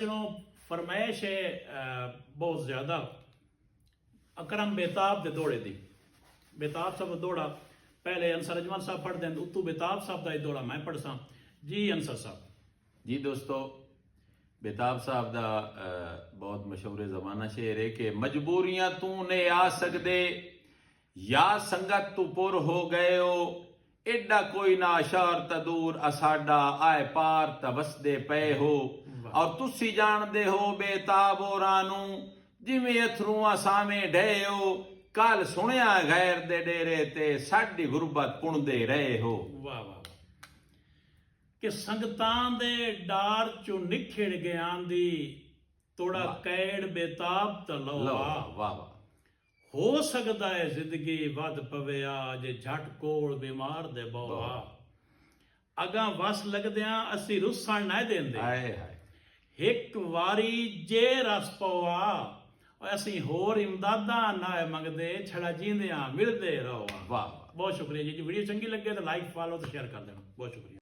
फरमाइश है बहुत ज़्यादा अकरम बेताब दे दौड़े दी। बेताब साहब दौड़ा पहले अंसर अजमल साहब पढ़ दें, उत्तू बेताब साहब का दौड़ा मैं पढ़सा जी। अंसर साहब जी दोस्तों, बेताब साहब का बहुत मशहूर ज़माना शेर है कि मजबूरियां तू ने आ सकदे या संगत तू पुर हो गए हो, एडा कोई ना अशार तदूर असाडा आए पार तवसदे पे हो। और तुसी जानदे हो बेताब होरानू जिवें अथरूआं सावें ढे हो, कल सुनिया गैर दे डेरे ते साडी गुरबत पुणदे रहे हो। वाह वाह कि संगतां दे डार चो निखिड़ गयां दी तोड़ा कैड़ बेताब तलवा। वाह वाह। हो सकदा है जिंदगी वध पविया जे झट कोल बीमार दे बोआ। अगा वस लगदियां असी रुस्सण ना देंदे, हाय हाय एक वारी जे रस पवा असी होर इमदादा ना मंगदे, छड़ा जींदियां मिलदे रहो। वाह। बहुत शुक्रिया जी। वीडियो चंगी लगे तो लाइक फॉलो तो शेयर कर देना। बहुत शुक्रिया।